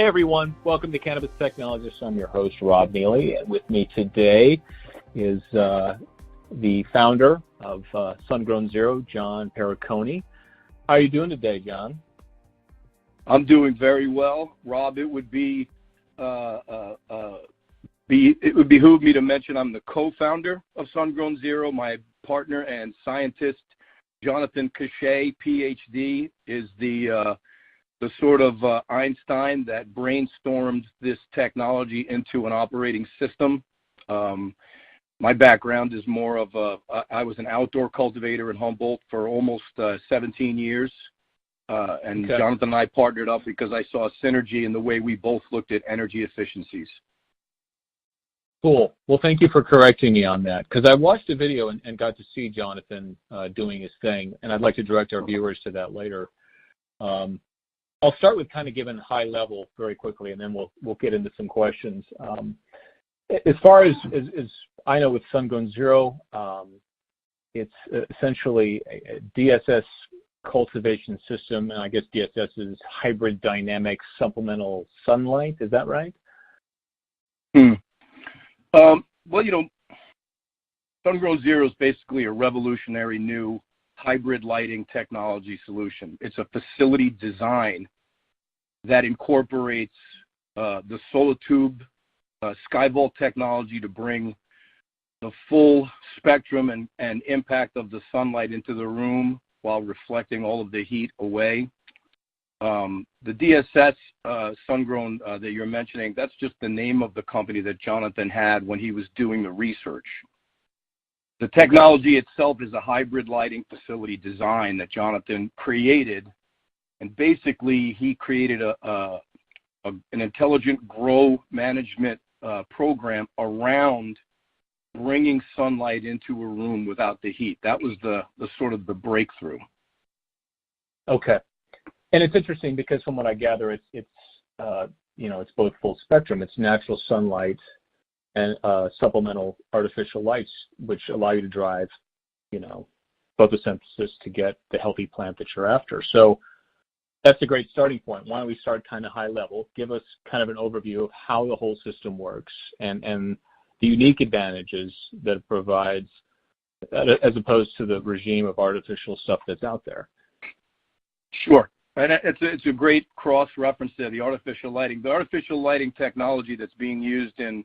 Hey everyone, welcome to Cannabis Technologists. I'm your host, Rob Neely, and with me today is the founder of SunGrown Zero, John Perricone. How are you doing today, John? I'm doing very well, Rob. It would behoove me to mention I'm the co-founder of SunGrown Zero. My partner and scientist, Jonathan Cachet, PhD, is the sort of Einstein that brainstormed this technology into an operating system. My background is more of I was an outdoor cultivator in Humboldt for almost 17 years. And okay. Jonathan and I partnered up because I saw a synergy in the way we both looked at energy efficiencies. Cool. Well, thank you for correcting me on that, because I watched the video and got to see Jonathan doing his thing, and I'd like to direct our viewers to that later. I'll start with kind of giving high level very quickly, and then we'll get into some questions. As far as I know with SunGrown Zero, it's essentially a DSS cultivation system, and I guess DSS is hybrid dynamic supplemental sunlight. Is that right? Well, SunGrown Zero is basically a revolutionary new hybrid lighting technology solution. It's a facility design that incorporates the solar tube SkyVault technology to bring the full spectrum and impact of the sunlight into the room while reflecting all of the heat away. The DSS SunGrown that you're mentioning, that's just the name of the company that Jonathan had when he was doing the research. The technology itself is a hybrid lighting facility design that Jonathan created, and basically he created an intelligent grow management program around bringing sunlight into a room without the heat. That was the sort of the breakthrough. Okay, and it's interesting because from what I gather, it's both full spectrum. It's natural sunlight and supplemental artificial lights, which allow you to drive, photosynthesis to get the healthy plant that you're after. So that's a great starting point. Why don't we start kind of high level? Give us kind of an overview of how the whole system works and the unique advantages that it provides as opposed to the regime of artificial stuff that's out there. Sure. And it's a great cross-reference there, the artificial lighting. The artificial lighting technology that's being used in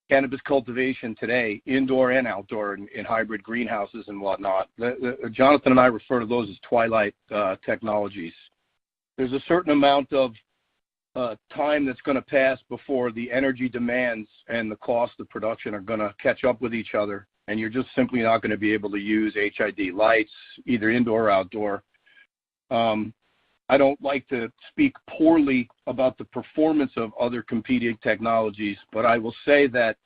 cannabis cultivation today, indoor and outdoor, in hybrid greenhouses and whatnot. Jonathan and I refer to those as twilight technologies. There's a certain amount of time that's going to pass before the energy demands and the cost of production are going to catch up with each other, and you're just simply not going to be able to use HID lights, either indoor or outdoor. I don't like to speak poorly about the performance of other competing technologies, but I will say that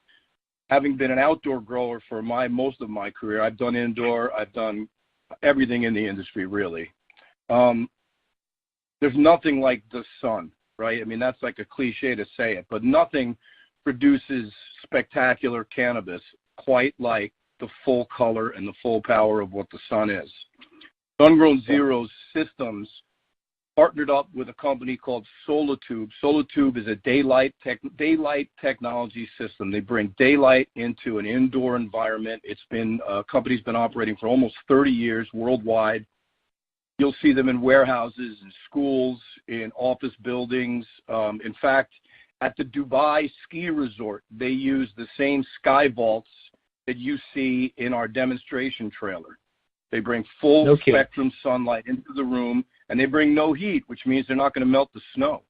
having been an outdoor grower for most of my career, I've done indoor, I've done everything in the industry, really. There's nothing like the sun, right? I mean, that's like a cliche to say it, but nothing produces spectacular cannabis quite like the full color and the full power of what the sun is. SunGrown Zero's systems partnered up with a company called SolarTube. SolarTube is a daylight technology system. They bring daylight into an indoor environment. Company's been operating for almost 30 years worldwide. You'll see them in warehouses, in schools, in office buildings. In fact, at the Dubai ski resort, they use the same sky vaults that you see in our demonstration trailer. They bring full spectrum sunlight into the room, and they bring no heat, which means they're not going to melt the snow.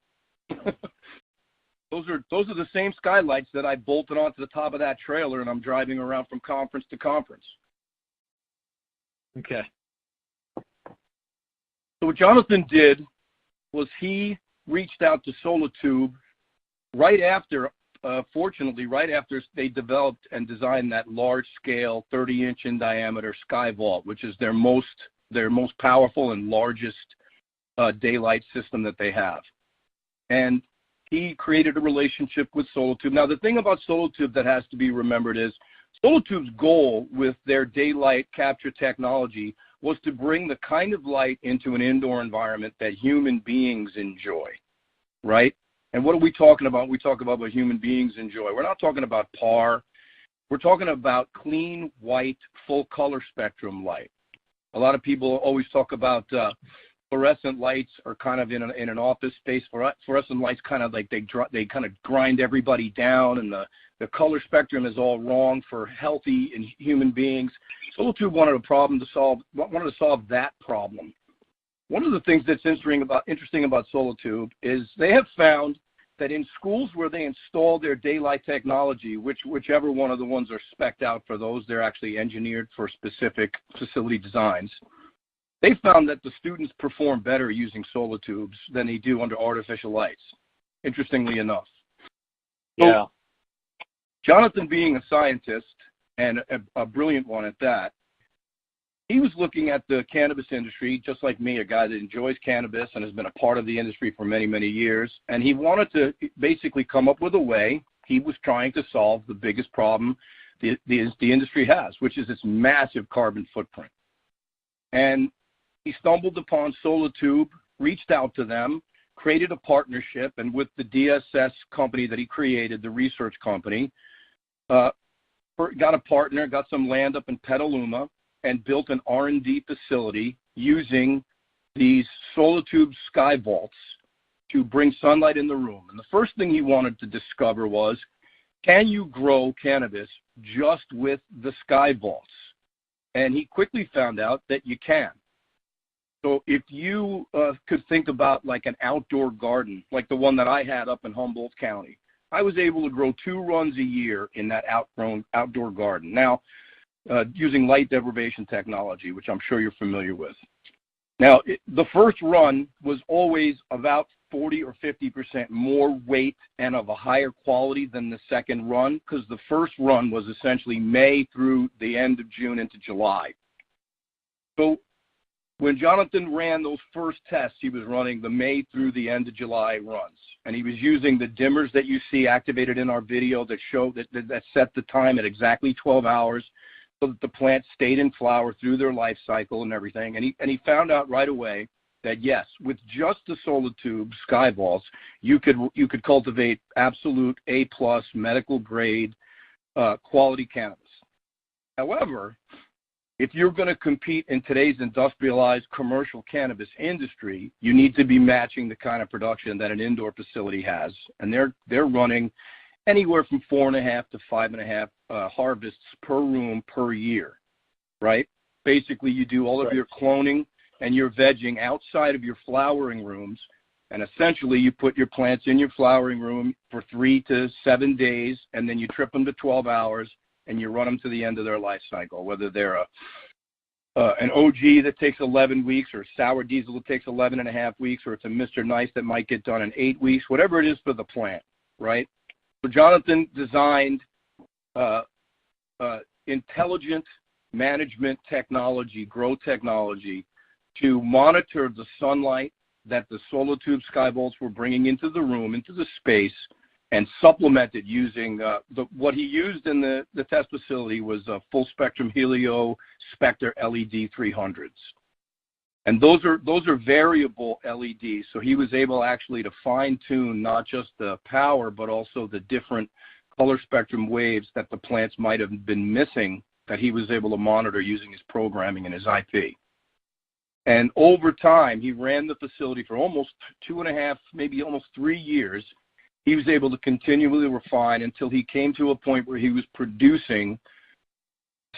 Those are the same skylights that I bolted onto the top of that trailer, and I'm driving around from conference to conference. Okay. So what Jonathan did was he reached out to SolarTube fortunately, right after they developed and designed that large-scale, 30-inch in diameter SkyVault, which is their most powerful and largest daylight system that they have. And he created a relationship with SolarTube. Now, the thing about SolarTube that has to be remembered is SolarTube's goal with their daylight capture technology was to bring the kind of light into an indoor environment that human beings enjoy, right? And what are we talking about? We talk about what human beings enjoy. We're not talking about PAR. We're talking about clean, white, full color spectrum light. A lot of people always talk about fluorescent lights are kind of in an office space. Fluorescent lights kind of like they kind of grind everybody down, and the color spectrum is all wrong for healthy and human beings. SolarTube wanted to solve that problem. One of the things that's interesting about SolarTube is they have found that in schools where they install their daylight technology, whichever one of the ones are spec'd out for those, they're actually engineered for specific facility designs. They found that the students perform better using solar tubes than they do under artificial lights, interestingly enough. Yeah. So, Jonathan, being a scientist and a brilliant one at that, he was looking at the cannabis industry, just like me, a guy that enjoys cannabis and has been a part of the industry for many, many years. And he wanted to basically come up with a way. He was trying to solve the biggest problem the industry has, which is its massive carbon footprint. And he stumbled upon SolarTube, reached out to them, created a partnership, and with the DSS company that he created, the research company, got a partner, got some land up in Petaluma, and built an R&D facility using these SolarTube sky vaults to bring sunlight in the room. And the first thing he wanted to discover was, can you grow cannabis just with the sky vaults? And he quickly found out that you can. So if you could think about like an outdoor garden, like the one that I had up in Humboldt County, I was able to grow 2 runs a year in that outdoor garden. Now, using light deprivation technology, which I'm sure you're familiar with. Now, the first run was always about 40 or 50% more weight and of a higher quality than the second run, because the first run was essentially May through the end of June into July. So when Jonathan ran those first tests, he was running the May through the end of July runs. And he was using the dimmers that you see activated in our video that show that set the time at exactly 12 hours. So that the plants stayed in flower through their life cycle and everything. And he found out right away that yes, with just the SolarTube sky vaults, you could cultivate absolute A+ medical grade quality cannabis. However, if you're going to compete in today's industrialized commercial cannabis industry, you need to be matching the kind of production that an indoor facility has, and they're running anywhere from 4.5 to 5.5 harvests per room per year, right? Basically, you do all of your cloning and your vegging outside of your flowering rooms, and essentially you put your plants in your flowering room for 3 to 7 days, and then you trip them to 12 hours, and you run them to the end of their life cycle, whether they're an OG that takes 11 weeks or sour diesel that takes 11.5 weeks, or it's a Mr. Nice that might get done in 8 weeks, whatever it is for the plant, right? So Jonathan designed intelligent management technology, grow technology, to monitor the sunlight that the SolarTube sky vaults were bringing into the room, into the space, and supplement it using what he used in the test facility was full spectrum Helio Spectre LED 300s. And those are variable LEDs, so he was able actually to fine-tune not just the power, but also the different color spectrum waves that the plants might have been missing that he was able to monitor using his programming and his IP. And over time, he ran the facility for almost 2.5, maybe almost 3 years. He was able to continually refine until he came to a point where he was producing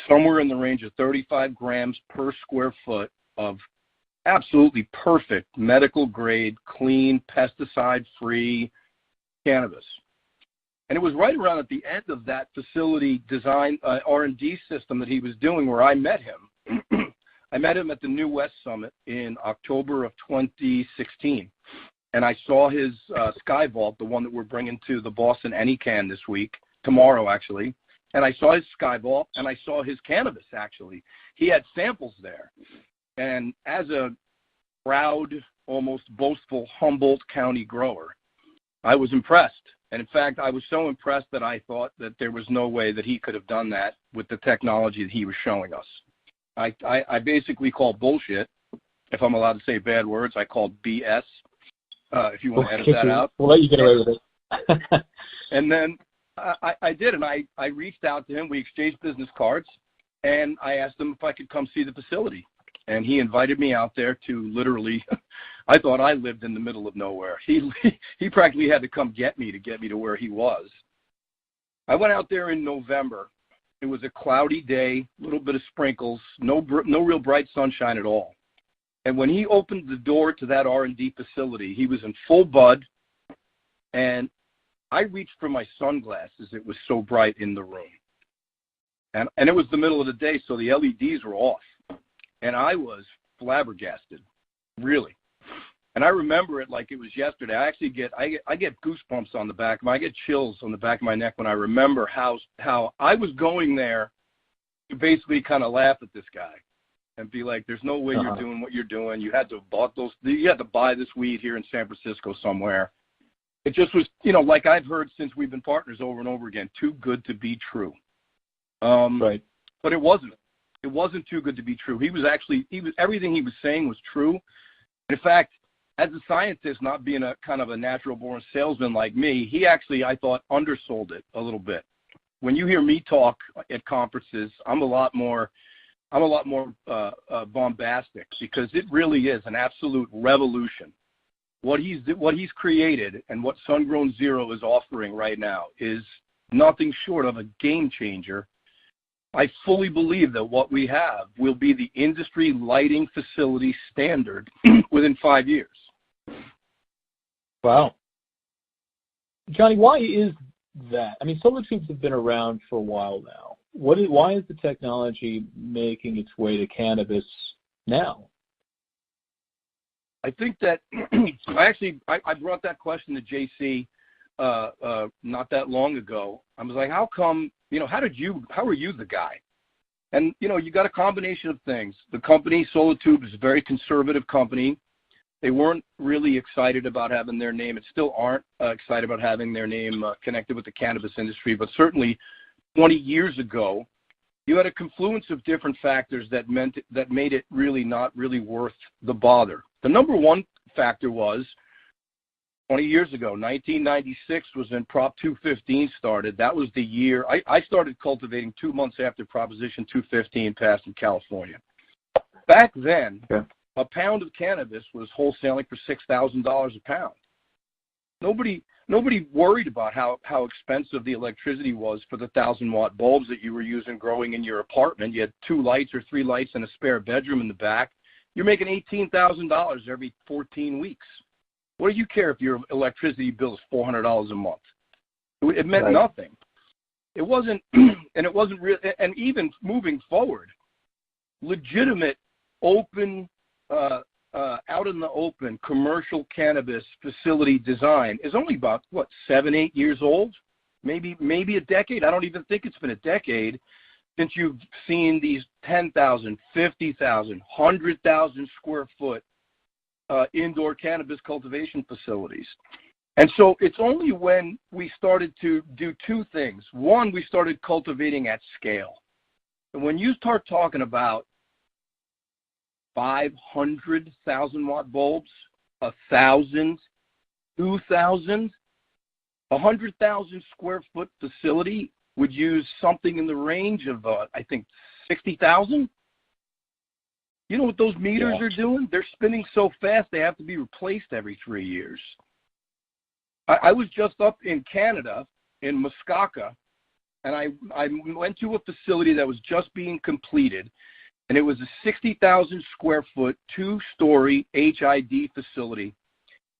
somewhere in the range of 35 grams per square foot of absolutely perfect medical grade, clean, pesticide-free cannabis. And it was right around at the end of that facility design R&D system that he was doing where I met him. I met him at the New West Summit in October of 2016. And I saw his Sky Vault, the one that we're bringing to the Boston Anycan this week, tomorrow actually. And I saw his Sky Vault, and I saw his cannabis actually. He had samples there. And as a proud, almost boastful Humboldt County grower, I was impressed. And in fact, I was so impressed that I thought that there was no way that he could have done that with the technology that he was showing us. I basically call bullshit, if I'm allowed to say bad words, I call BS, if you want to edit that out. We'll let you get away with it. And then I did, and I reached out to him. We exchanged business cards, and I asked him if I could come see the facility. And he invited me out there to literally, I thought I lived in the middle of nowhere. He practically had to come get me to where he was. I went out there in November. It was a cloudy day, a little bit of sprinkles, no real bright sunshine at all. And when he opened the door to that R&D facility, he was in full bud, and I reached for my sunglasses. It was so bright in the room. And it was the middle of the day, so the LEDs were off. And I was flabbergasted, really. And I remember it like it was yesterday. I actually get goosebumps on the back. I get chills on the back of my neck when I remember how I was going there to basically kind of laugh at this guy and be like, "There's no way you're doing what you're doing. You had to have bought those. You had to buy this weed here in San Francisco somewhere." It just was, like I've heard since we've been partners over and over again, too good to be true. Right. But it wasn't. It wasn't too good to be true. Everything he was saying was true. In fact, as a scientist, not being a kind of a natural-born salesman like me, he actually, I thought, undersold it a little bit. When you hear me talk at conferences, I'm a lot more bombastic, because it really is an absolute revolution. What he's created and what SunGrown Zero is offering right now is nothing short of a game changer. I fully believe that what we have will be the industry lighting facility standard within 5 years. Wow. Johnny, why is that? I mean, solar tubes have been around for a while now. Why is the technology making its way to cannabis now? I think that I brought that question to JC not that long ago. I was like, how come, how are you the guy? And, you got a combination of things. The company, Solar Tube, is a very conservative company. They weren't really excited about having their name, and still aren't excited about having their name connected with the cannabis industry. But certainly 20 years ago, you had a confluence of different factors that made it really not really worth the bother. The number one factor was 20 years ago, 1996 was when Prop 215 started. That was the year I started cultivating 2 months after Proposition 215 passed in California. Back then, a pound of cannabis was wholesaling for $6,000 a pound. Nobody worried about how expensive the electricity was for the 1,000-watt bulbs that you were using growing in your apartment. You had 2 lights or 3 lights and a spare bedroom in the back. You're making $18,000 every 14 weeks. What do you care if your electricity bill is $400 a month? It meant nothing. It wasn't, and it wasn't real. And even moving forward, legitimate, open, out in the open commercial cannabis facility design is only about 7-8 years old, maybe a decade. I don't even think it's been a decade since you've seen these 10,000, 50,000, 100,000 square foot indoor cannabis cultivation facilities. And so it's only when we started to do 2 things. One, we started cultivating at scale. And when you start talking about 500,000-watt bulbs, 1,000, 2,000, 100,000 square foot facility would use something in the range of, I think, 60,000. You know what those meters are doing? They're spinning so fast they have to be replaced every 3 years. I was just up in Canada, in Muskoka, and I went to a facility that was just being completed, and it was a 60,000 square foot, 2-story HID facility.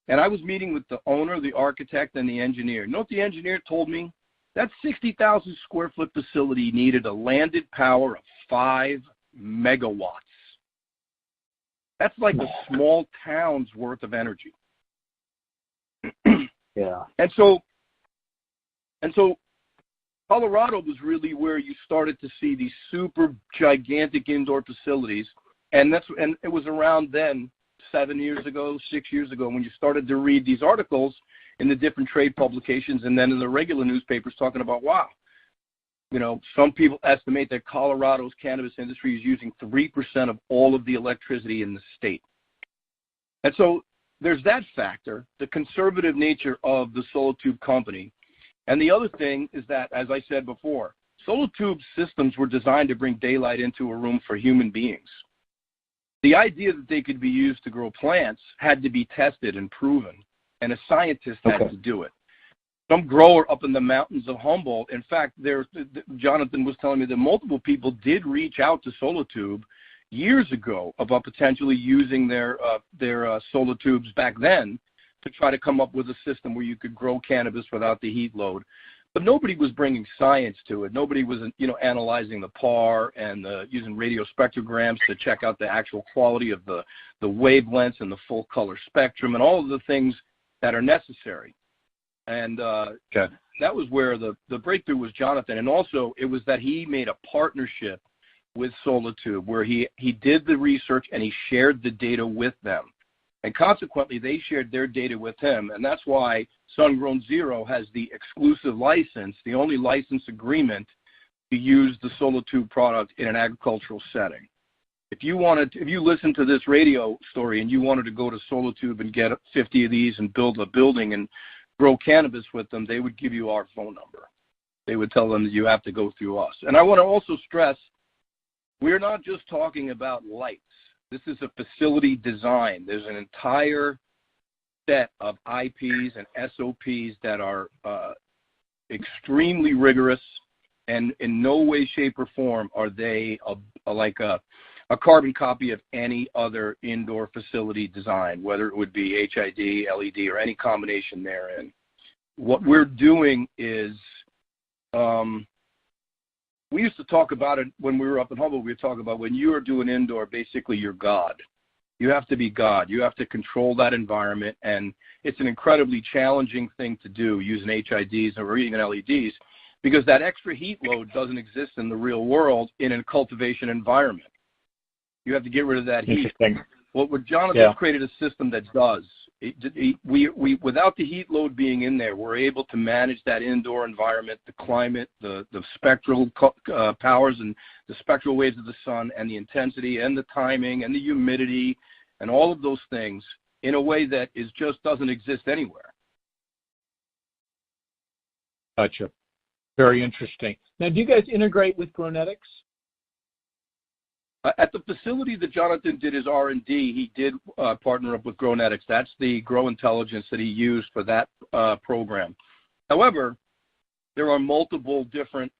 And I was meeting with the owner, the architect, and the engineer. You know what the engineer told me? That 60,000 square foot facility needed a landed power of 5 megawatts. That's like a small town's worth of energy. Yeah. And so Colorado was really where you started to see these super gigantic indoor facilities, and it was around then, 7 years ago, 6 years ago, when you started to read these articles in the different trade publications and then in the regular newspapers talking about, wow, some people estimate that Colorado's cannabis industry is using 3% of all of the electricity in the state. And so there's that factor, the conservative nature of the Solotube company. And the other thing is that, as I said before, Solotube systems were designed to bring daylight into a room for human beings. The idea that they could be used to grow plants had to be tested and proven, and a scientist had to do it. Some grower up in the mountains of Humboldt, in fact, Jonathan was telling me that multiple people did reach out to Solotube years ago about potentially using their Solotubes back then to try to come up with a system where you could grow cannabis without the heat load. But nobody was bringing science to it. Nobody was, analyzing the PAR and using radio spectrograms to check out the actual quality of the wavelengths and the full color spectrum and all of the things that are necessary. And that was where the breakthrough was Jonathan. And also it was that he made a partnership with Solotube where he did the research and he shared the data with them. And consequently, they shared their data with him. And that's why SunGrown Zero has the exclusive license, the only license agreement to use the Solotube product in an agricultural setting. If you listen to this radio story and you wanted to go to Solotube and get 50 of these and build a building and grow cannabis with them, they would give you our phone number. They would tell them that you have to go through us. And I want to also stress, we're not just talking about lights. This is a facility design. There's an entire set of IPs and SOPs that are extremely rigorous, and in no way, shape, or form are they like a carbon copy of any other indoor facility design, whether it would be HID, LED, or any combination therein. What we're doing is, we used to talk about it when we were up in Humboldt. We would talk about when you are doing indoor, basically you're God. You have to be God. You have to control that environment, and it's an incredibly challenging thing to do using HIDs or even LEDs because that extra heat load doesn't exist in the real world in a cultivation environment. You have to get rid of that heat. What Jonathan created a system that does. We without the heat load being in there, we're able to manage that indoor environment, the climate, the spectral powers and the spectral waves of the sun and the intensity and the timing and the humidity and all of those things in a way that just doesn't exist anywhere. Gotcha. Very interesting. Now, do you guys integrate with Grownetics? At the facility that Jonathan did his R&D, he did partner up with Grownetics. That's the grow intelligence that he used for that program. However, there are multiple different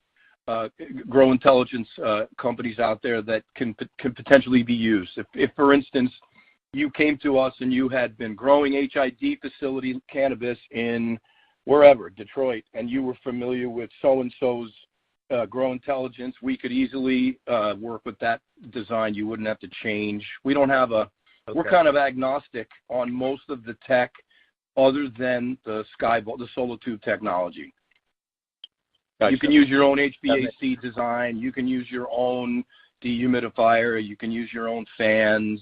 grow intelligence companies out there that can potentially be used. If, for instance, you came to us and you had been growing HID facility cannabis in wherever, Detroit, and you were familiar with so-and-so's grow intelligence, we could easily work with that design. You wouldn't have to change. We don't have we're kind of agnostic on most of the tech other than the Solotube technology. Gotcha. You can use your own HVAC design. You can use your own dehumidifier. You can use your own fans.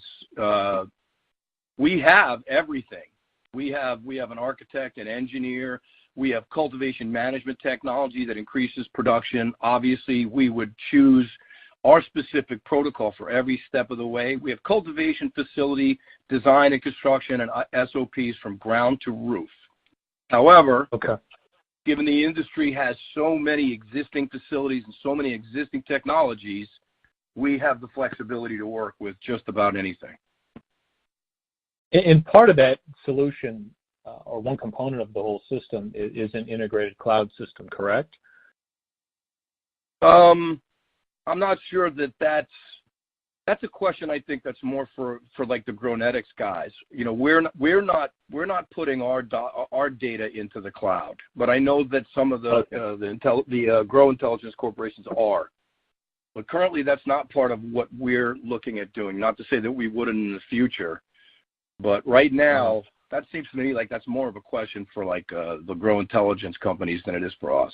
We have everything. We have an architect, an engineer. We have cultivation management technology that increases production. Obviously, we would choose our specific protocol for every step of the way. We have cultivation facility design and construction and SOPs from ground to roof. However, given the industry has so many existing facilities and so many existing technologies, we have the flexibility to work with just about anything. And part of that solution, or one component of the whole system, is an integrated cloud system, correct? I'm not sure that's a question. I think that's more for like the Grownetics guys. We're not putting our data into the cloud, but I know that some of the grow intelligence corporations are. But currently, that's not part of what we're looking at doing. Not to say that we wouldn't in the future, but right now, that seems to me like that's more of a question for like the grow intelligence companies than it is for us.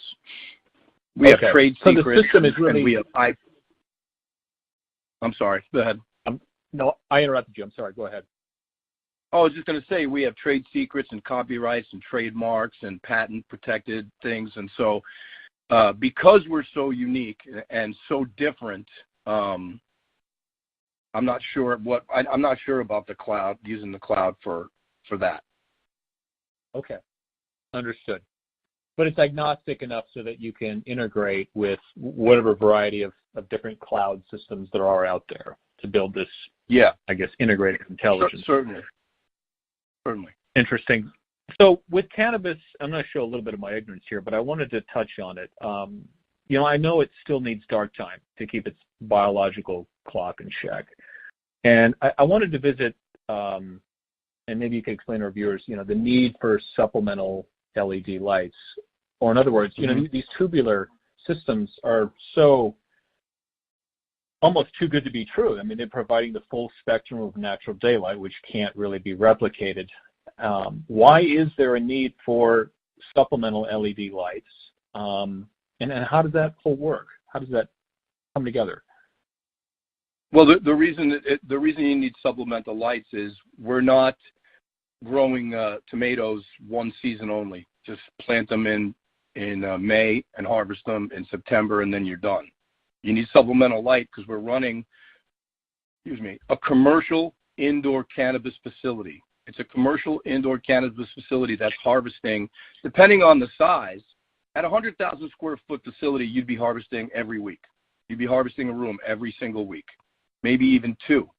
We have trade secrets, the system is really... and we have I'm sorry. Go ahead. No, I interrupted you. I'm sorry. Go ahead. I was just going to say we have trade secrets and copyrights and trademarks and patent protected things, and so because we're so unique and so different, I'm not sure about the cloud, using the cloud for for that. Okay, understood. But it's agnostic enough so that you can integrate with whatever variety of different cloud systems there are out there to build this, I guess, integrated intelligence. Certainly. Interesting. So with cannabis, I'm going to show a little bit of my ignorance here, but I wanted to touch on it. I know it still needs dark time to keep its biological clock in check. And I wanted to visit, and maybe you could explain to our viewers, the need for supplemental LED lights. Or in other words, these tubular systems are so almost too good to be true. I mean, they're providing the full spectrum of natural daylight, which can't really be replicated. Why is there a need for supplemental LED lights? And how does that whole work? How does that come together? Well, the reason you need supplemental lights is we're not growing tomatoes one season only. Just plant them in May and harvest them in September, and then you're done. You need supplemental light because we're running, a commercial indoor cannabis facility. It's a commercial indoor cannabis facility that's harvesting, depending on the size. At a 100,000 square foot facility, you'd be harvesting every week. You'd be harvesting a room every single week, maybe even two.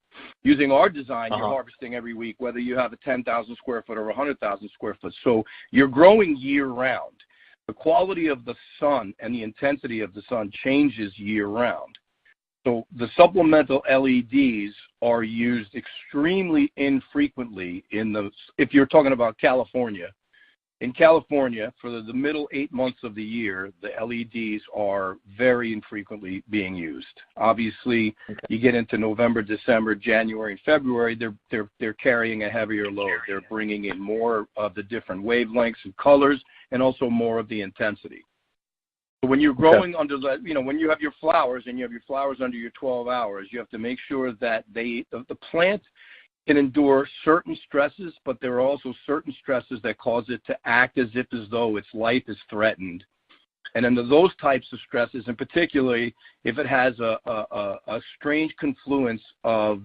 Using our design, you're harvesting every week, whether you have a 10,000 square foot or a 100,000 square foot. So you're growing year round. The quality of the sun and the intensity of the sun changes year round. So the supplemental LEDs are used extremely infrequently if you're talking about California. In California, for the middle 8 months of the year, the LEDs are very infrequently being used. Obviously, you get into November, December, January, and February, they're carrying a heavier load. They're bringing in more of the different wavelengths and colors, and also more of the intensity. So when you're growing under when you have your flowers and you have your flowers under your 12 hours, you have to make sure that the plant can endure certain stresses, but there are also certain stresses that cause it to act as though its life is threatened. And under those types of stresses, and particularly if it has a strange confluence of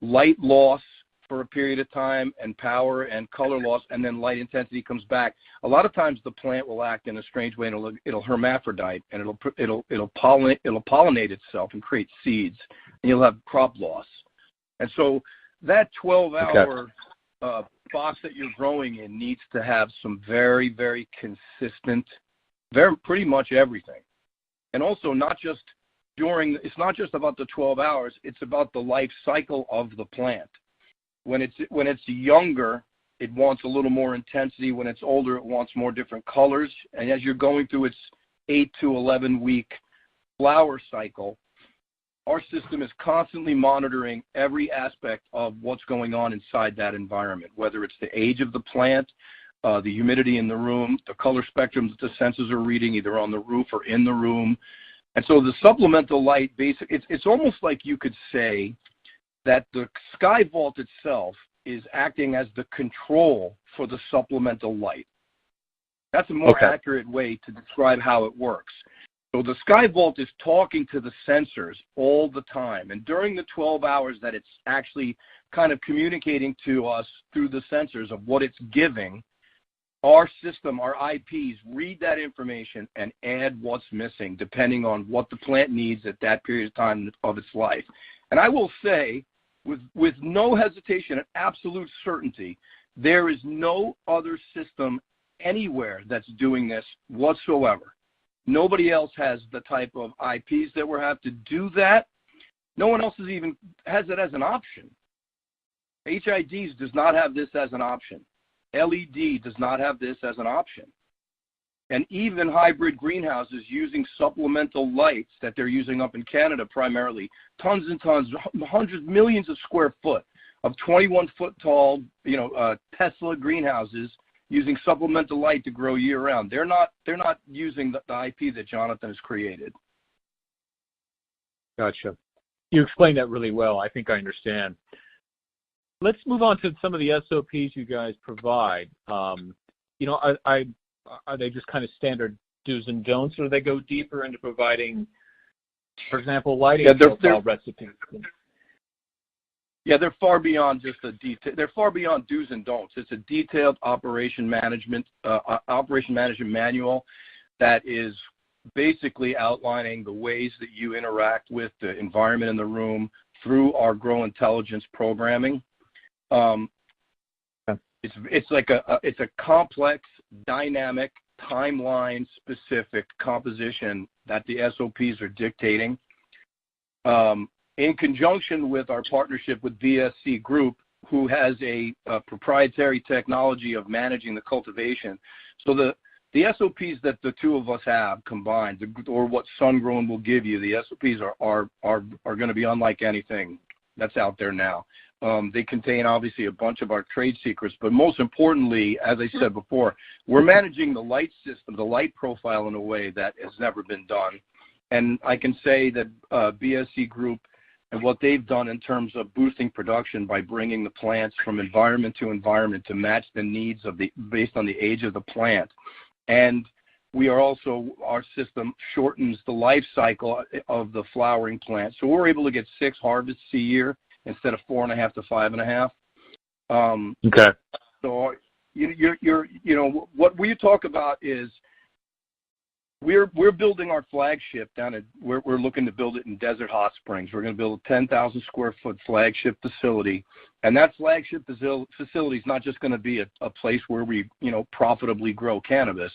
light loss for a period of time and power and color loss, and then light intensity comes back, a lot of times the plant will act in a strange way, and it'll hermaphrodite, and it'll pollinate itself and create seeds, and you'll have crop loss. And so that 12-hour box that you're growing in needs to have some very, very consistent, pretty much everything. And also it's not just about the 12 hours, it's about the life cycle of the plant. When it's younger, it wants a little more intensity. When it's older, it wants more different colors. And as you're going through its 8 to 11 week flower cycle, our system is constantly monitoring every aspect of what's going on inside that environment, whether it's the age of the plant, the humidity in the room, the color spectrums that the sensors are reading either on the roof or in the room. And so the supplemental light, it's almost like you could say that the sky vault itself is acting as the control for the supplemental light. That's a more accurate way to describe how it works. So the sky vault is talking to the sensors all the time. And during the 12 hours that it's actually kind of communicating to us through the sensors of what it's giving, our system, our IPs, read that information and add what's missing depending on what the plant needs at that period of time of its life. And I will say, with no hesitation and absolute certainty, there is no other system anywhere that's doing this whatsoever. Nobody else has the type of IPs that we have to do that. No one else has it as an option. HIDs does not have this as an option. LED does not have this as an option. And even hybrid greenhouses using supplemental lights that they're using up in Canada primarily, tons and tons, hundreds, millions of square foot of 21-foot tall, Tesla greenhouses using supplemental light to grow year round. They're not using the IP that Jonathan has created. Gotcha. You explained that really well. I think I understand. Let's move on to some of the SOPs you guys provide. Are they just kind of standard do's and don'ts, or do they go deeper into providing, for example, lighting profile recipes? Yeah, they're far beyond just a detail. They're far beyond do's and don'ts. It's a detailed operation management manual that is basically outlining the ways that you interact with the environment in the room through our Grow Intelligence programming. It's a complex, dynamic, timeline-specific composition that the SOPs are dictating. In conjunction with our partnership with BSC Group, who has a proprietary technology of managing the cultivation. So the SOPs that the two of us have combined, or what SunGrown will give you, the SOPs are going to be unlike anything that's out there now. They contain, obviously, a bunch of our trade secrets, but most importantly, as I said before, we're managing the light system, the light profile in a way that has never been done. And I can say that BSC Group and what they've done in terms of boosting production by bringing the plants from environment to match the needs based on the age of the plant. And our system shortens the life cycle of the flowering plant. So we're able to get 6 harvests a year instead of 4.5 to 5.5. Okay. So what we talk about is we're building our flagship we're looking to build it in Desert Hot Springs. We're going to build a 10,000 square foot flagship facility, and that flagship facility is not just going to be a place where we profitably grow cannabis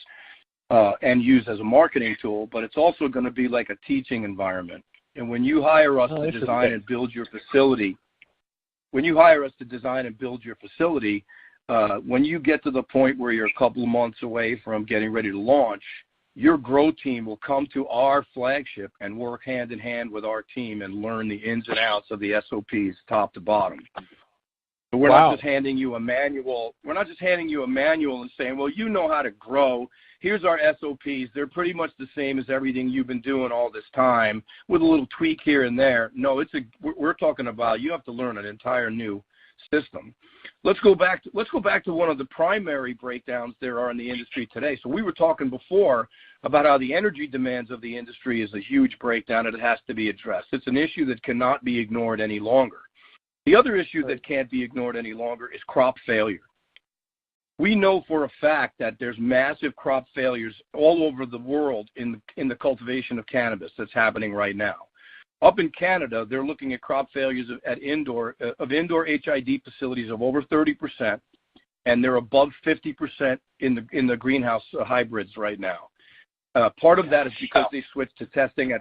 and use as a marketing tool, but it's also going to be like a teaching environment. And when you hire us to design and build your facility, when you get to the point where you're a couple of months away from getting ready to launch, your grow team will come to our flagship and work hand in hand with our team and learn the ins and outs of the SOPs top to bottom. So we're not just handing you a manual. We're not just handing you a manual and saying, well, you know how to grow. Here's our SOPs. They're pretty much the same as everything you've been doing all this time with a little tweak here and there. No, we're talking about you have to learn an entire new system. Let's go back to one of the primary breakdowns there are in the industry today. So we were talking before about how the energy demands of the industry is a huge breakdown and it has to be addressed. It's an issue that cannot be ignored any longer. The other issue that can't be ignored any longer is crop failure. We know for a fact that there's massive crop failures all over the world in the cultivation of cannabis that's happening right now. Up in Canada, they're looking at crop failures of indoor HID facilities of over 30%, and they're above 50% in the greenhouse hybrids right now. Part of that is because they switched to testing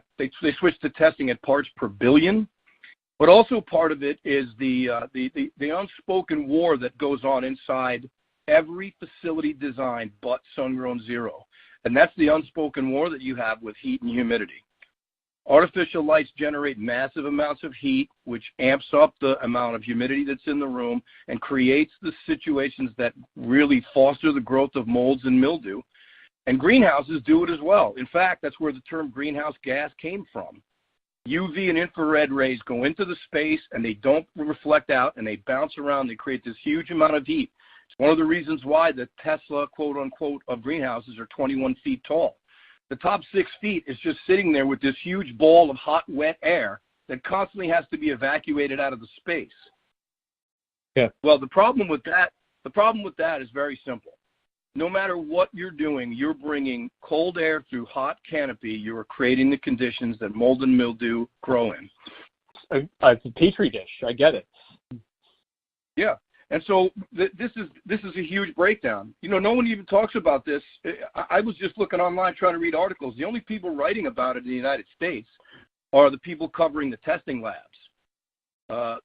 at parts per billion, but also part of it is the unspoken war that goes on inside every facility design but SunGrown Zero, and that's the unspoken war that you have with heat and humidity. Artificial lights generate massive amounts of heat, which amps up the amount of humidity that's in the room and creates the situations that really foster the growth of molds and mildew. And greenhouses do it as well. In fact, that's where the term greenhouse gas came from. UV and infrared rays go into the space and they don't reflect out and they bounce around. They create this huge amount of heat. It's one of the reasons why the Tesla, quote unquote, of greenhouses are 21 feet tall. The top 6 feet is just sitting there with this huge ball of hot, wet air that constantly has to be evacuated out of the space. Yeah. Well, the problem with that is very simple. No matter what you're doing, you're bringing cold air through hot canopy. You are creating the conditions that mold and mildew grow in. It's a petri dish. I get it. Yeah. And so this is a huge breakdown. No one even talks about this. I was just looking online trying to read articles. The only people writing about it in the United States are the people covering the testing labs.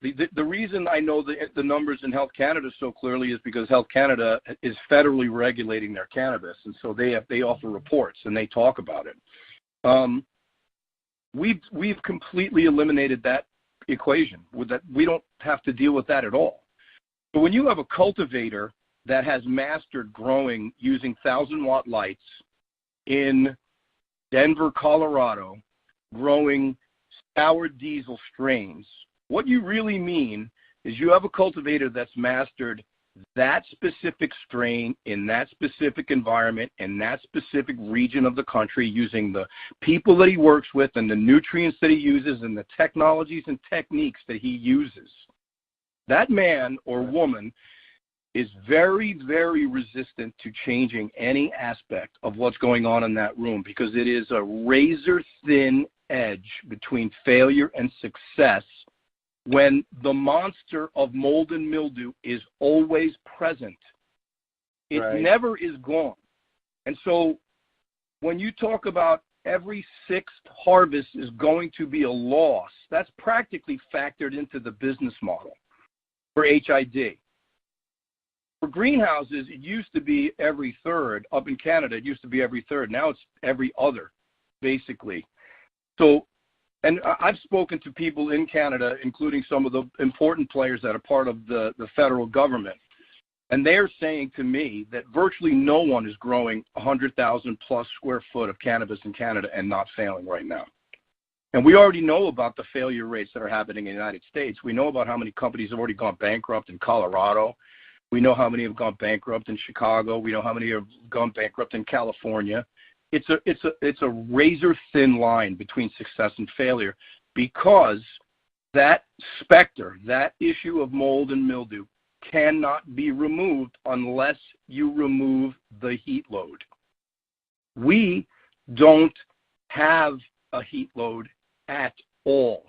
The reason I know the numbers in Health Canada so clearly is because Health Canada is federally regulating their cannabis, and so they offer reports and they talk about it. We've completely eliminated that equation. With that, we don't have to deal with that at all. But when you have a cultivator that has mastered growing using 1,000-watt lights in Denver, Colorado, growing sour diesel strains, what you really mean is you have a cultivator that's mastered that specific strain in that specific environment in that specific region of the country using the people that he works with and the nutrients that he uses and the technologies and techniques that he uses. that man or woman is very, very resistant to changing any aspect of what's going on in that room, because it is a razor-thin edge between failure and success when the monster of mold and mildew is always present. It never is gone. And so when you talk about every sixth harvest is going to be a loss, that's practically factored into the business model for HID. For greenhouses, it used to be every third. Up in Canada, it used to be every third. Now it's every other, basically. So, and I've spoken to people in Canada, including some of the important players that are part of the federal government, and they're saying to me that virtually no one is growing 100,000 plus square foot of cannabis in Canada and not failing right now. And we already know about the failure rates that are happening in the United States. We know about how many companies have already gone bankrupt in Colorado. We know how many have gone bankrupt in Chicago. We know how many have gone bankrupt in California. It's a razor-thin line between success and failure, because that specter, that issue of mold and mildew, cannot be removed unless you remove the heat load. We don't have a heat load at all.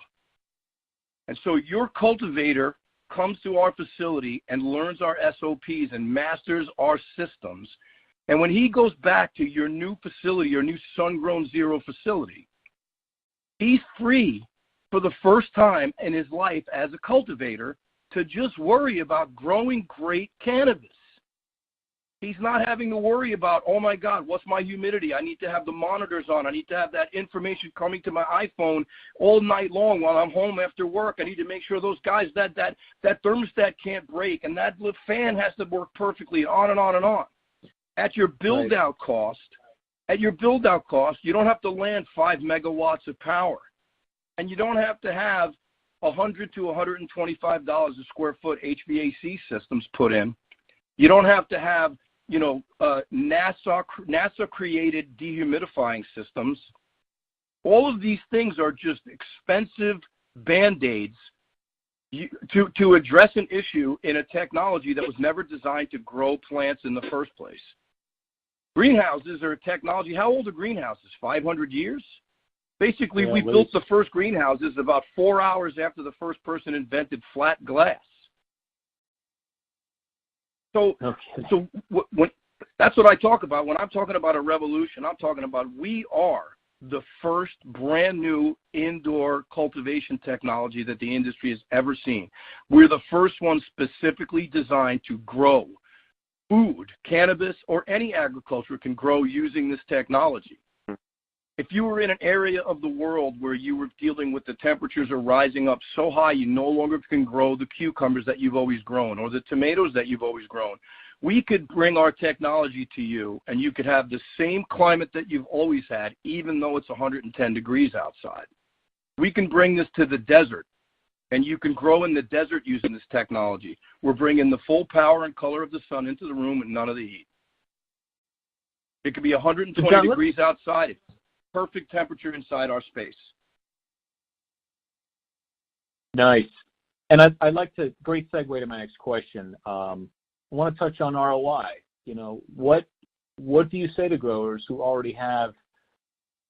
And so your cultivator comes to our facility and learns our SOPs and masters our systems. And when he goes back to your new facility, your new SunGrown Zero facility, he's free for the first time in his life as a cultivator to just worry about growing great cannabis. He's not having to worry about, oh my God, what's my humidity? I need to have the monitors on. I need to have that information coming to my iPhone all night long while I'm home after work. I need to make sure those guys, that thermostat can't break, and that fan has to work perfectly, on and on and on. At your build-out cost, you don't have to land 5 megawatts of power, and you don't have to have $100 to $125 a square foot HVAC systems put in. You don't have to have, NASA-created dehumidifying systems. All of these things are just expensive Band-Aids to address an issue in a technology that was never designed to grow plants in the first place. Greenhouses are a technology. How old are greenhouses? 500 years? Basically, we built the first greenhouses about 4 hours after the first person invented flat glass. So that's what I talk about. When I'm talking about a revolution, I'm talking about we are the first brand new indoor cultivation technology that the industry has ever seen. We're the first one specifically designed to grow food, cannabis, or any agriculture can grow using this technology. If you were in an area of the world where you were dealing with the temperatures are rising up so high you no longer can grow the cucumbers that you've always grown or the tomatoes that you've always grown, we could bring our technology to you and you could have the same climate that you've always had, even though it's 110 degrees outside. We can bring this to the desert, and you can grow in the desert using this technology. We're bringing the full power and color of the sun into the room and none of the heat. It could be 120 degrees outside. It's perfect temperature inside our space. Nice. And I'd like to, great segue to my next question. I want to touch on ROI. What do you say to growers who already have,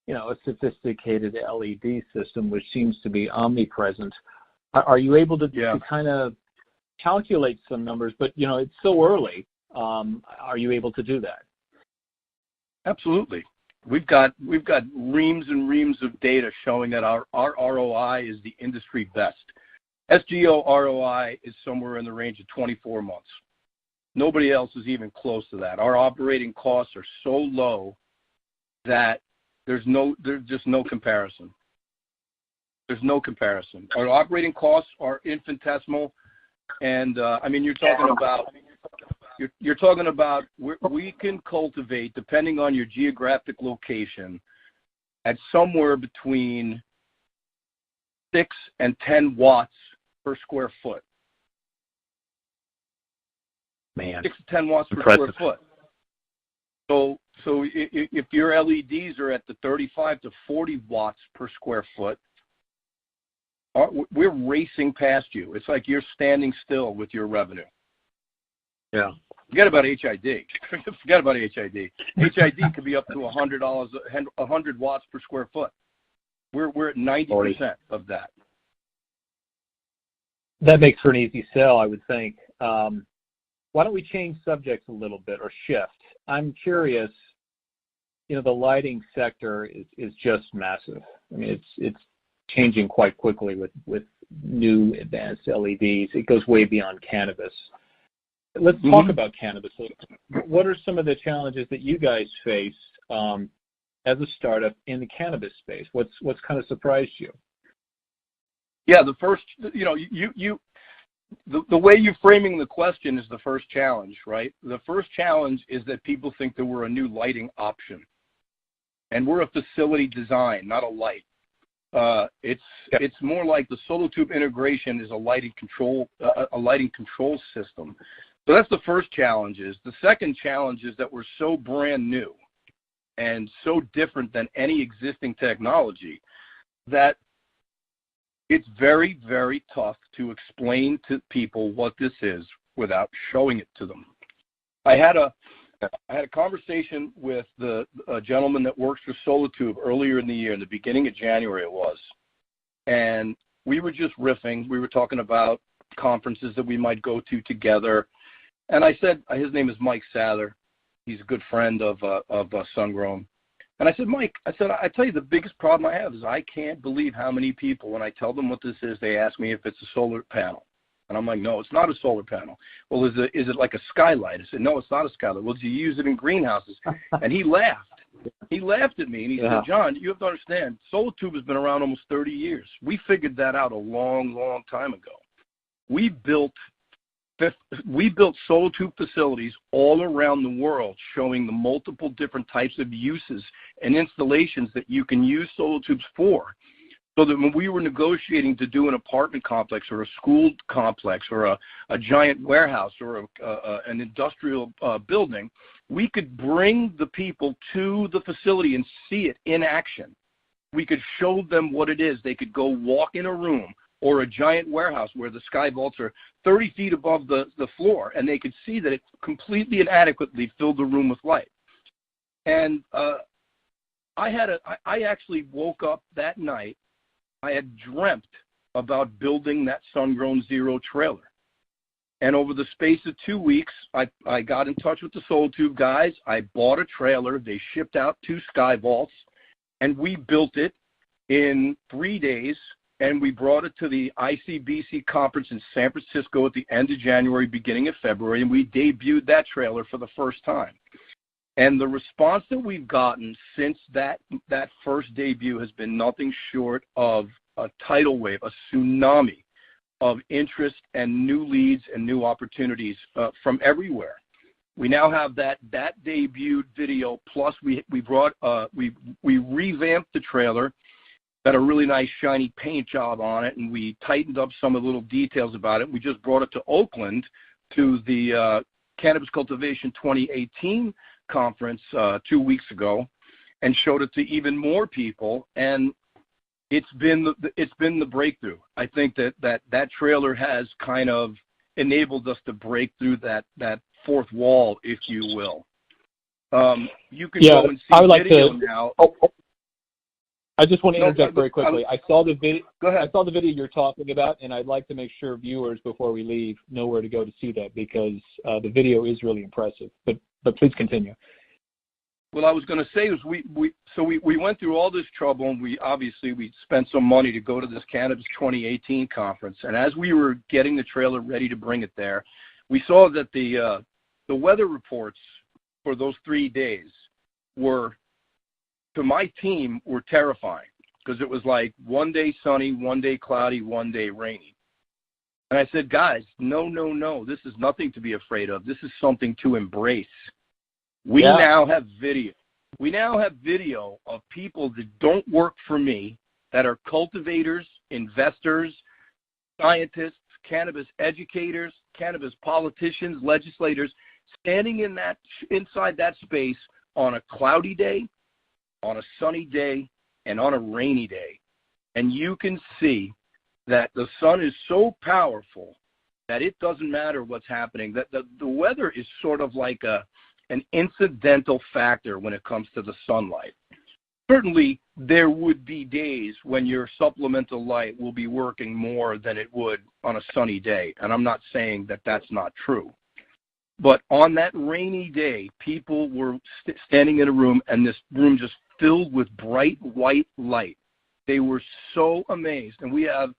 a sophisticated LED system, which seems to be omnipresent? Are you able to kind of calculate some numbers? But, it's so early. Are you able to do that? Absolutely. We've got reams and reams of data showing that our ROI is the industry best. SGO ROI is somewhere in the range of 24 months. Nobody else is even close to that. Our operating costs are so low that there's just no comparison. There's no comparison. Our operating costs are infinitesimal, and you're talking about we can cultivate, depending on your geographic location, at somewhere between 6 and 10 watts per square foot. Man, 6 to 10 watts per square foot. So if your LEDs are at the 35 to 40 watts per square foot, we're racing past you. It's like you're standing still with your revenue. Yeah. Forget about HID. Forget about HID. HID could be up to $100, 100 watts per square foot. We're at 90% of that. That makes for an easy sell, I would think. Why don't we change subjects a little bit or shift? I'm curious. The lighting sector is just massive. I mean, it's changing quite quickly with new advanced LEDs. It goes way beyond cannabis. Let's talk about cannabis. What are some of the challenges that you guys face as a startup in the cannabis space? What's kind of surprised you? Yeah, the first, the way you're framing the question is the first challenge, right? The first challenge is that people think that we're a new lighting option, and we're a facility design, not a light. It's more like the solar tube integration is a lighting control system. So that's the first challenge. The second challenge is that we're so brand new and so different than any existing technology that it's very, very tough to explain to people what this is without showing it to them. I had a conversation with a gentleman that works for SolarTube earlier in the year, in the beginning of January it was, and we were just riffing. We were talking about conferences that we might go to together, and I said, his name is Mike Sather. He's a good friend of SunGrown. And I said, Mike, I tell you the biggest problem I have is I can't believe how many people, when I tell them what this is, they ask me if it's a solar panel. And I'm like, no, it's not a solar panel. Well, is it like a skylight? I said, no, it's not a skylight. Well, do you use it in greenhouses? And he laughed. He laughed at me, and he said, John, you have to understand, solar tube has been around almost 30 years. We figured that out a long, long time ago. We built solar tube facilities all around the world showing the multiple different types of uses and installations that you can use solar tubes for. So that when we were negotiating to do an apartment complex or a school complex or a giant warehouse or an industrial building, we could bring the people to the facility and see it in action. We could show them what it is. They could go walk in a room or a giant warehouse where the sky vaults are 30 feet above the floor, and they could see that it completely and adequately filled the room with light. And I actually woke up that night. I had dreamt about building that SunGrown Zero trailer. And over the space of 2 weeks, I got in touch with the Solar Tube guys. I bought a trailer. They shipped out 2 sky vaults, and we built it in 3 days. And we brought it to the ICBC conference in San Francisco at the end of January, beginning of February, and we debuted that trailer for the first time. And the response that we've gotten since that first debut has been nothing short of a tidal wave, a tsunami of interest and new leads and new opportunities from everywhere. We now have that debuted video, plus we revamped the trailer. Got a really nice shiny paint job on it, and we tightened up some of the little details about it. We just brought it to Oakland to the Cannabis Cultivation 2018 conference 2 weeks ago, and showed it to even more people. And it's been the breakthrough. I think that trailer has kind of enabled us to break through that fourth wall, if you will. You can go and see video now. I just want to interject very quickly. I saw the video. Go ahead. I saw the video you're talking about, and I'd like to make sure viewers, before we leave, know where to go to see that, because the video is really impressive. But please continue. Well, I was going to say is we went through all this trouble, and we spent some money to go to this Cannabis 2018 conference. And as we were getting the trailer ready to bring it there, we saw that the weather reports for those 3 days were, to my team, were terrifying, because it was like 1 day sunny, 1 day cloudy, 1 day rainy. And I said, guys, no, this is nothing to be afraid of. This is something to embrace. We now have video. We now have video of people that don't work for me, that are cultivators, investors, scientists, cannabis educators, cannabis politicians, legislators, standing inside that space on a cloudy day, on a sunny day, and on a rainy day. And you can see that the sun is so powerful that it doesn't matter what's happening, that the weather is sort of like an incidental factor when it comes to the sunlight. Certainly, there would be days when your supplemental light will be working more than it would on a sunny day, and I'm not saying that that's not true. But on that rainy day, people were standing in a room, and this room just filled with bright white light. They were so amazed, and we have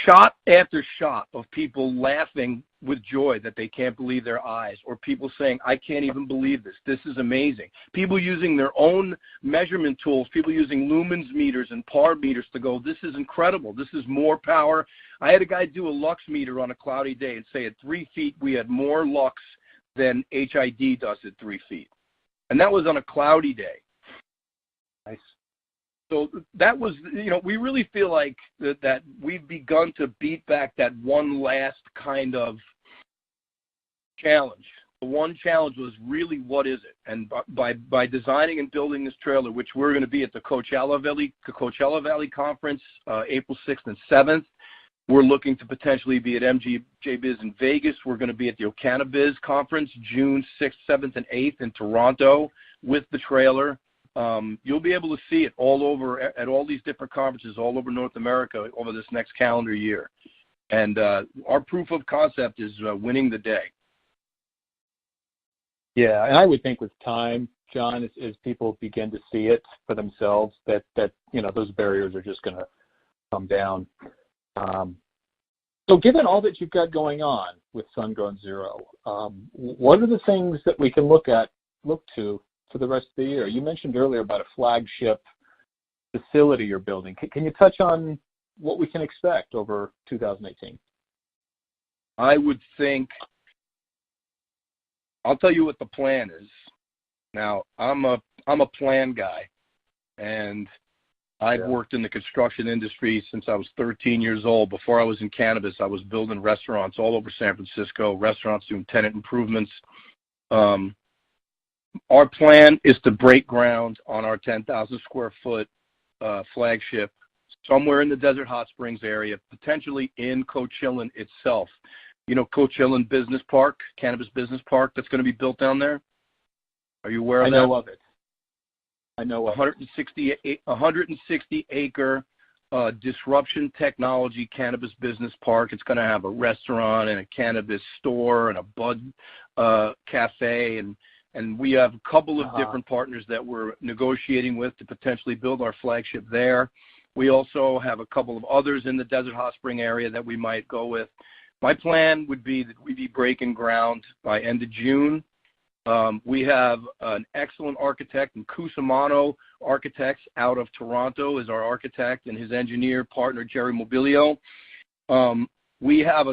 shot after shot of people laughing with joy that they can't believe their eyes, or people saying, I can't even believe this. This is amazing. People using their own measurement tools, people using lumens meters and par meters to go, this is incredible. This is more power. I had a guy do a lux meter on a cloudy day and say at 3 feet we had more lux than HID does at 3 feet. And that was on a cloudy day. Nice. So that was, we really feel like that we've begun to beat back that one last kind of challenge. The one challenge was really, what is it? And by designing and building this trailer, which we're going to be at the Coachella Valley Conference, April 6th and 7th. We're looking to potentially be at MJBiz in Vegas. We're going to be at the OcanaBiz Conference, June 6th, 7th, and 8th in Toronto with the trailer. You'll be able to see it all over at all these different conferences all over North America over this next calendar year. And our proof of concept is winning the day. Yeah, and I would think with time, John, as people begin to see it for themselves, that those barriers are just going to come down. So given all that you've got going on with SunGrown Zero, what are the things that we can look to for the rest of the year? You mentioned earlier about a flagship facility you're building. Can you touch on what we can expect over 2018? I would think, I'll tell you what the plan is. Now, I'm a plan guy, and I've worked in the construction industry since I was 13 years old. Before I was in cannabis, I was building restaurants all over San Francisco, restaurants doing tenant improvements. Our plan is to break ground on our 10,000 square foot flagship somewhere in the Desert Hot Springs area, potentially in Coachella itself. You know, Coachella Business Park, Cannabis Business Park, that's going to be built down there. Are you aware of that? I know of it. I know of 160 acre disruption technology cannabis business park. It's going to have a restaurant and a cannabis store and a bud cafe, and we have a couple of different partners that we're negotiating with to potentially build our flagship there. We also have a couple of others in the Desert Hot Spring area that we might go with. My plan would be that we'd be breaking ground by end of June. We have an excellent architect, and Cusimano Architects out of Toronto is our architect, and his engineer partner, Jerry Mobilio. We have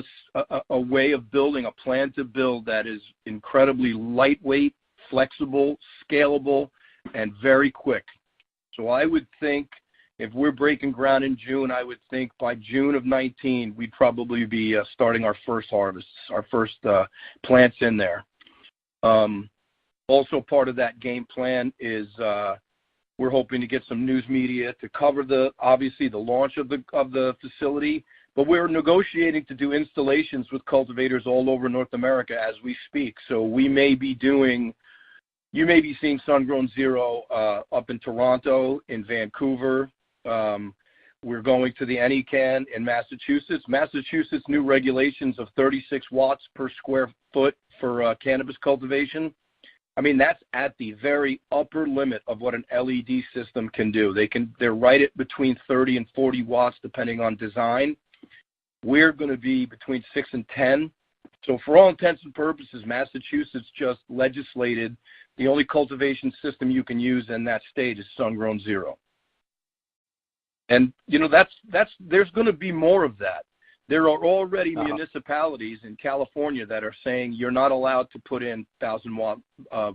a way of building, a plan to build that is incredibly lightweight, flexible, scalable, and very quick. So I would think if we're breaking ground in June, I would think by June of 19, we'd probably be starting our first harvests, our first plants in there. Also part of that game plan is we're hoping to get some news media to cover obviously the launch of the facility, but we're negotiating to do installations with cultivators all over North America as we speak. So you may be seeing SunGrown Zero up in Toronto, in Vancouver. We're going to the NECAN in Massachusetts. Massachusetts new regulations of 36 watts per square foot for cannabis cultivation. I mean, that's at the very upper limit of what an LED system can do. They're right at between 30 and 40 watts depending on design. We're going to be between 6 and 10. So for all intents and purposes, Massachusetts just legislated the only cultivation system you can use in that state is SunGrown Zero. And, there's going to be more of that. There are already municipalities in California that are saying you're not allowed to put in 1,000-watt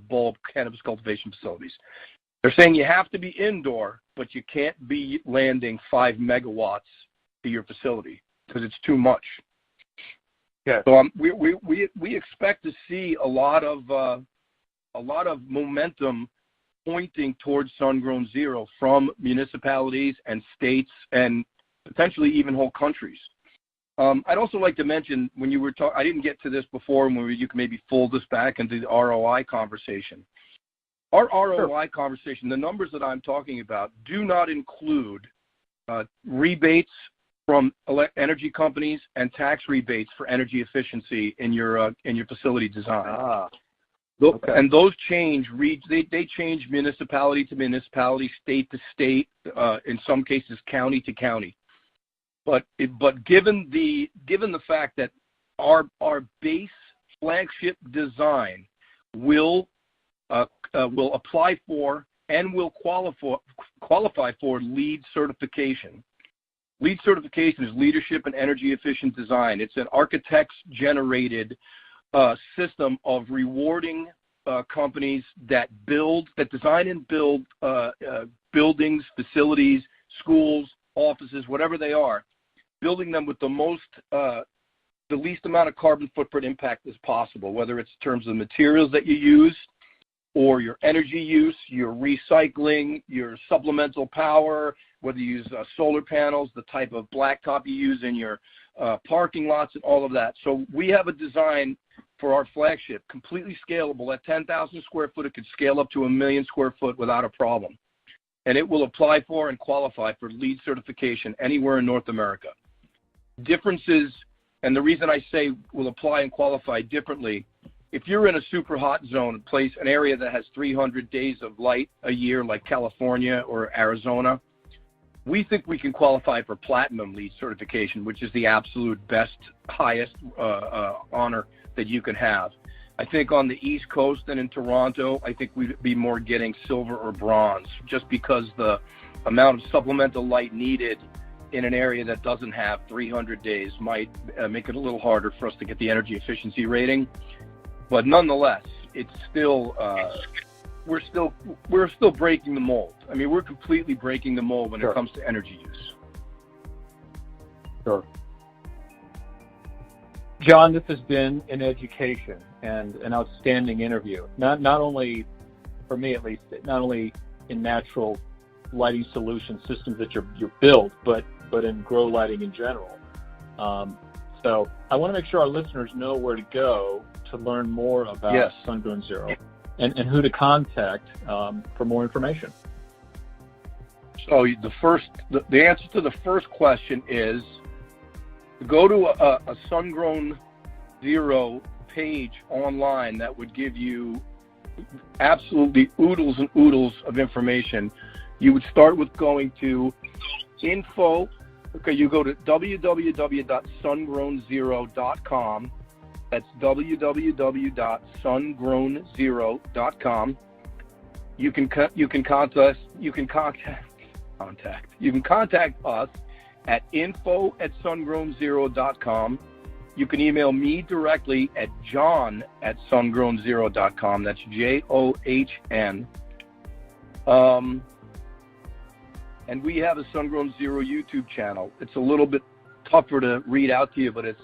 bulb cannabis cultivation facilities. They're saying you have to be indoor, but you can't be landing 5 megawatts to your facility because it's too much. Yeah. So we expect to see a lot of momentum pointing towards SunGrown Zero from municipalities and states and potentially even whole countries. I'd also like to mention, when you were talking, I didn't get to this before, and you can maybe fold this back into the ROI conversation. Our ROI conversation, the numbers that I'm talking about, do not include rebates from energy companies and tax rebates for energy efficiency in your facility design. Okay. And those change, they change municipality to municipality, state to state, in some cases county to county. But given the fact that our base flagship design will apply for and will qualify for LEED certification. LEED certification is Leadership in Energy Efficient Design. It's an architects-generated system of rewarding companies that design and build buildings, facilities, schools, offices, whatever they are, building them with the least amount of carbon footprint impact as possible, whether it's in terms of materials that you use, or your energy use, your recycling, your supplemental power, whether you use solar panels, the type of blacktop you use in your parking lots, and all of that. So we have a design for our flagship, completely scalable. At 10,000 square foot, it could scale up to 1 million square foot without a problem. And it will apply for and qualify for LEED certification anywhere in North America. Differences, and the reason I say will apply and qualify differently, if you're in a super hot zone, an area that has 300 days of light a year, like California or Arizona, we think we can qualify for platinum LEED certification, which is the absolute best, highest honor that you can have. I think on the East Coast and in Toronto, I think we'd be more getting silver or bronze, just because the amount of supplemental light needed in an area that doesn't have 300 days might make it a little harder for us to get the energy efficiency rating. But nonetheless, it's still we're still breaking the mold. I mean, we're completely breaking the mold when it comes to energy use. Sure. John, this has been an education and an outstanding interview. Not only for me, at least, not only in natural lighting solution systems that you build, but in grow lighting in general. So I want to make sure our listeners know where to go to learn more about SunGrown Zero and who to contact for more information. So the answer to the first question is go to a SunGrown Zero page online that would give you absolutely oodles and oodles of information. You would start with going to info. Okay, you go to www.sungrownzero.com. That's www.sungrownzero.com. You can contact us at info@sungrownzero.com. You can email me directly at john@sungrownzero.com. That's JOHN. And we have a SunGrown Zero YouTube channel. It's a little bit tougher to read out to you, but it's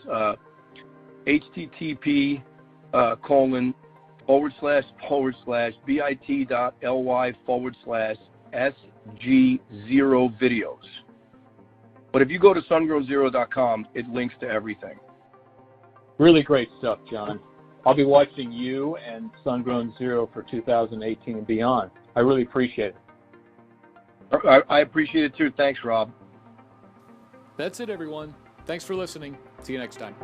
http://bit.ly/SG0 videos. But if you go to sungrownzero.com, it links to everything. Really great stuff, John. I'll be watching you and SunGrown Zero for 2018 and beyond. I really appreciate it. I appreciate it too. Thanks, Rob. That's it, everyone. Thanks for listening. See you next time.